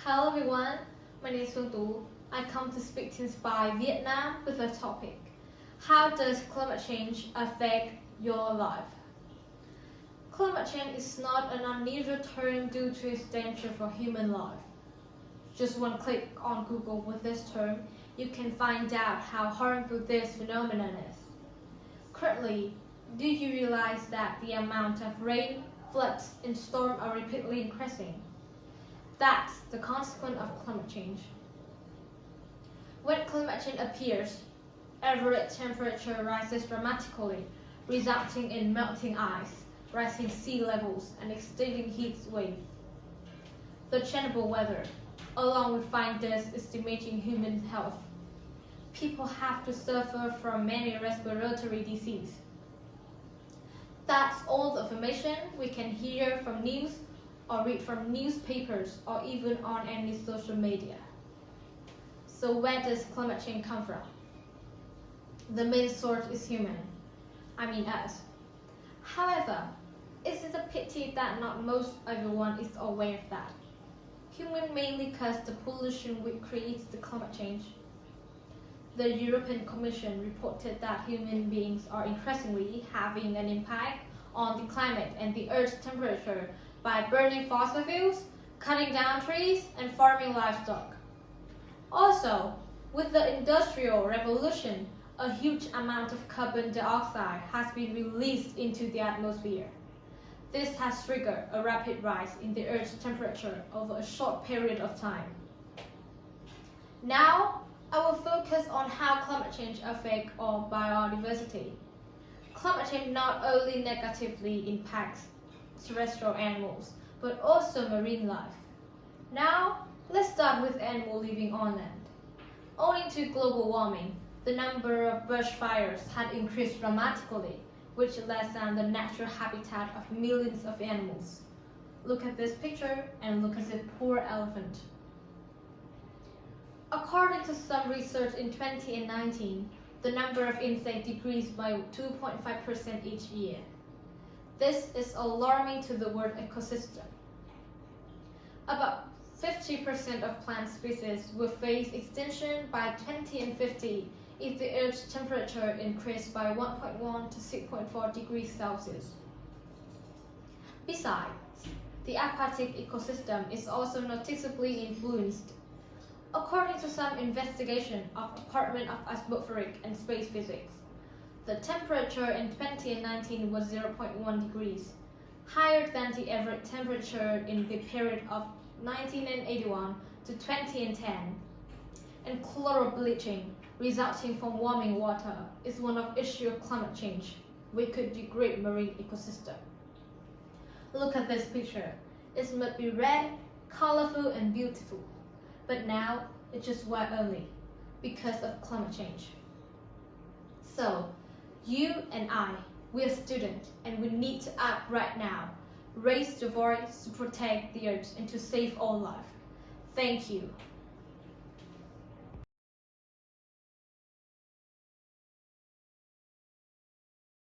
Hello everyone, my name is Phuong. I come to speak to inspire Vietnam with a topic. How does climate change affect your life? Climate change is not an unusual term due to its danger for human life. Just one click on Google with this term, you can find out how harmful this phenomenon is. Currently, do you realize that the amount of rain, floods, and storms are rapidly increasing? That's the consequence of climate change. When climate change appears, average temperature rises dramatically, resulting in melting ice, rising sea levels, and extending heat waves. The changeable weather, along with fine dust, is damaging human health. People have to suffer from many respiratory diseases. That's all the information we can hear from news or read from newspapers or even on any social media. So where does climate change come from? The main source is human, us. However, it is a pity that not most everyone is aware of that. Humans mainly cause the pollution which creates the climate change. The European Commission reported that human beings are increasingly having an impact on the climate and the Earth's temperature by burning fossil fuels, cutting down trees, and farming livestock. Also, with the Industrial Revolution, a huge amount of carbon dioxide has been released into the atmosphere. This has triggered a rapid rise in the Earth's temperature over a short period of time. Now, I will focus on how climate change affects our biodiversity. Climate change not only negatively impacts terrestrial animals, but also marine life. Now, let's start with animals living on land. Owing to global warming, the number of bushfires had increased dramatically, which lessened the natural habitat of millions of animals. Look at this picture and look at this poor elephant. According to some research in 2019, the number of insects decreased by 2.5% each year. This is alarming to the world ecosystem. About 50% of plant species will face extinction by 2050 if the Earth's temperature increased by 1.1 to 6.4 degrees Celsius. Besides, the aquatic ecosystem is also noticeably influenced. According to some investigation of Department of Atmospheric and Space Physics, the temperature in 2019 was 0.1 degrees, higher than the average temperature in the period of 1981 to 2010. And chloro bleaching, resulting from warming water, is one of issues of climate change, which could degrade marine ecosystem. Look at this picture. It must be red, colorful, and beautiful. But now, it's just white only, because of climate change. So, you and I, we're students, and we need to act right now. Raise the voice to protect the earth and to save all life. Thank you.